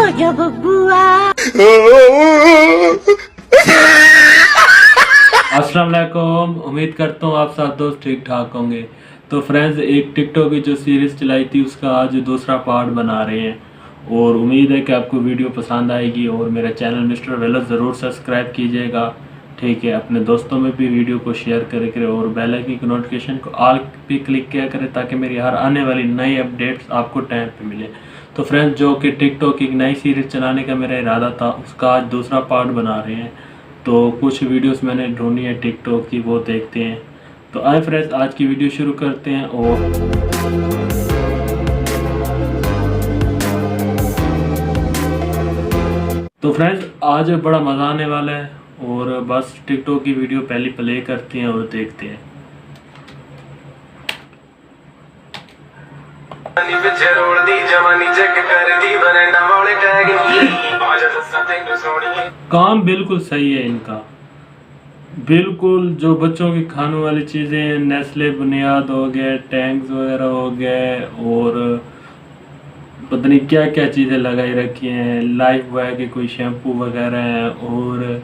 अस्सलाम वालेकुम, उम्मीद करता हूँ आप सब दोस्त ठीक ठाक होंगे। तो फ्रेंड्स, एक टिकटॉक की जो सीरीज़ चलाई थी उसका आज दूसरा पार्ट बना रहे हैं और उम्मीद है कि आपको वीडियो पसंद आएगी। और मेरा चैनल मिस्टर वेलस ज़रूर सब्सक्राइब कीजिएगा, ठीक है। अपने दोस्तों में भी वीडियो को शेयर करें और बेल आइकन की नोटिफिकेशन को ऑल पे क्लिक किया करें ताकि मेरी हर आने वाली नई अपडेट्स आपको टाइम पे मिले। तो फ्रेंड्स, जो कि टिकटॉक की एक नई सीरीज़ चलाने का मेरा इरादा था उसका आज दूसरा पार्ट बना रहे हैं। तो कुछ वीडियोस मैंने ढूंढी है टिकटॉक की, वो देखते हैं। तो आए फ्रेंड्स, आज की वीडियो शुरू करते हैं। और तो फ्रेंड्स, आज बड़ा मज़ा आने वाला है और बस टिकटॉक की वीडियो पहले प्ले करते हैं और देखते हैं। काम बिल्कुल सही है इनका, बिल्कुल। जो बच्चों की खाने वाली चीज़ें, नेस्ले बुनियाद हो गए, टैंक्स वगैरह हो गए और पता नहीं क्या क्या चीज़ें लगाई रखी हैं। लाइफ बॉय के कोई शैम्पू वगैरह हैं और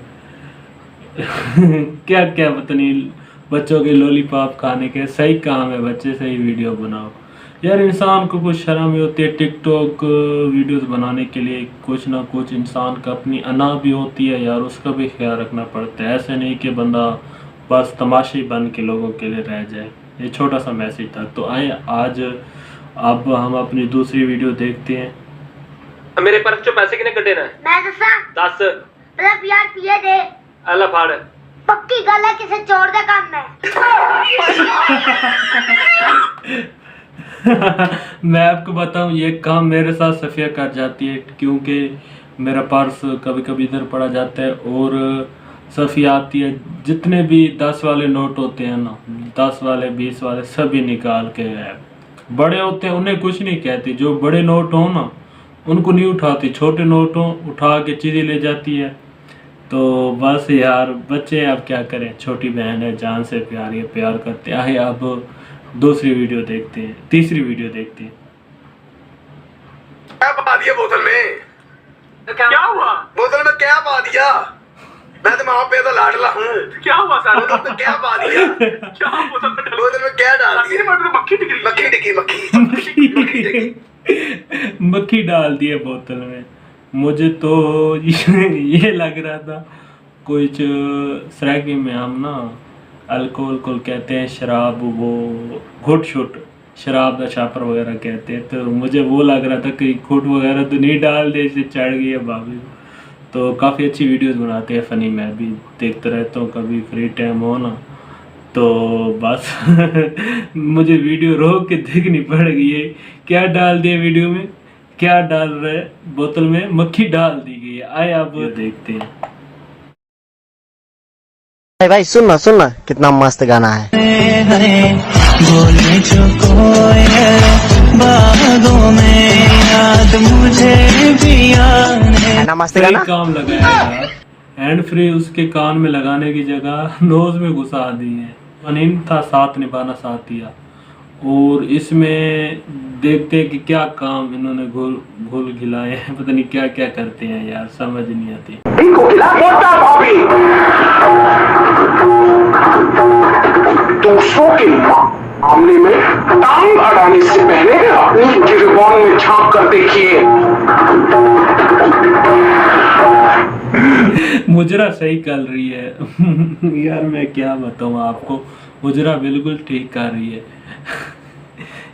क्या क्या पता नहीं, बच्चों के लॉलीपॉप खाने के। सही काम है, बच्चे सही वीडियो बनाओ यार। इंसान को कुछ शर्म ही होती है टिकटॉक वीडियोस बनाने के लिए। कुछ ना कुछ इंसान का अपनी अना भी होती है यार, उसका भी ख्याल रखना पड़ता है। ऐसे नहीं कि बंदा बस तमाशे बन के लोगों के लिए रह जाए। ये छोटा सा मैसेज था। तो आए आज अब हम अपनी दूसरी वीडियो देखते हैं। मेरे पर्स चो पैसे किने कटे ना? मैं दस मतलब यार पिए दे। अल्लाह फाड़। पक्की गल है, किसे चोर दे काम है। मैं आपको बताऊं, ये काम मेरे साथ सफिया कर जाती है क्योंकि मेरा पर्स कभी कभी इधर पड़ा जाता है और सफिया आती है। जितने भी 10 वाले नोट होते हैं ना, 10 वाले 20 वाले सभी निकाल के है। बड़े होते हैं उन्हें कुछ नहीं कहती, जो बड़े नोट हो ना उनको नहीं उठाती, छोटे नोट हो उठा के चीज़ें ले जाती है। तो बस यार, बच्चे अब क्या करें, छोटी बहन है, जान से प्यार है, प्यार करते हैं। अब दूसरी वीडियो देखते हैं, तीसरी वीडियो देखते हैं। क्या पा दिया बोतल में? क्या हुआ? बोतल में क्या पा दिया? मैं तो माँ पे तो लाडला हूँ। क्या हुआ सर? बोतल में क्या पा दिया? क्या बोतल में क्या डाल दिया? मक्खी टिकरी। मक्खी टिकी, मक्खी टिकी। मक्खी डाल दी है बोतल में। मुझे तो ये लग रहा था कुछ सराकी में हम ना अल्कोहल को कहते हैं शराब, वो घुट शुट शराब का छापर वगैरह कहते हैं। तो मुझे वो लग रहा था कि घुट वगैरह तो नहीं डाल दे, इससे चढ़ गई है भाभी। तो काफ़ी अच्छी वीडियोस बनाते हैं फ़नी, मैं भी देखता रहता हूँ कभी फ्री टाइम हो ना। तो बस मुझे वीडियो रोक के देखनी पड़ गई है। क्या डाल दिया वीडियो में, क्या डाल रहे बोतल में? मक्खी डाल दी गई है। आए आप देखते हैं। भाई सुनना सुनना, कितना मस्त गाना है। बोले जो बागों में याद मुझे भी आने। मस्त गाना। काम लगाया यार, हैंड फ्री उसके कान में लगाने की जगह नोज में घुसा दी है। अनिन था साथ निभाना साथिया। और इसमें देखते हैं कि क्या काम इन्होंने घोल खिलाए हैं। पता नहीं क्या क्या करते हैं यार, समझ नहीं आती। इनको खिला मोटा भाभी। 200 के मामले में टांग अड़ाने से पहले उनकी रिबॉन में झांक कर देखिए। मुजरा सही कर रही है यार, मैं क्या बताऊँ आपको, मुजरा बिल्कुल ठीक कर रही है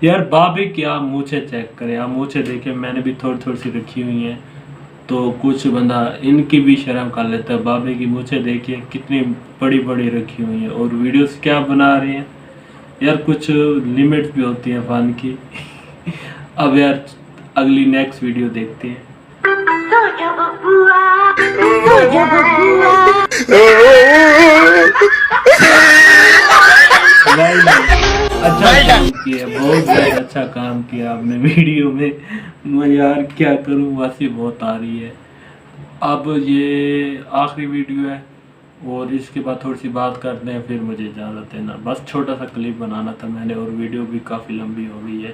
यार। बाबे की आप मूछे चेक करें, आप मूछे देखें, मैंने भी थोड़ी थोड़ी सी रखी हुई हैं। तो कुछ बंदा इनकी भी शर्म कर लेता है। बाबे की मूछे देखिए कितनी बड़ी बड़ी रखी हुई हैं और वीडियोस क्या बना रहे हैं यार। कुछ लिमिट भी होती है फन की। अब यार अगली नेक्स्ट वीडियो देखते हैं। अच्छा काम किया, बहुत ज़्यादा अच्छा काम किया आपने वीडियो में। मैं यार क्या करूं, वासी बहुत आ रही है। अब ये आखिरी वीडियो है और इसके बाद थोड़ी सी बात करते हैं, फिर मुझे इजाज़त देना। बस छोटा सा क्लिप बनाना था मैंने और वीडियो भी काफ़ी लंबी हो गई है।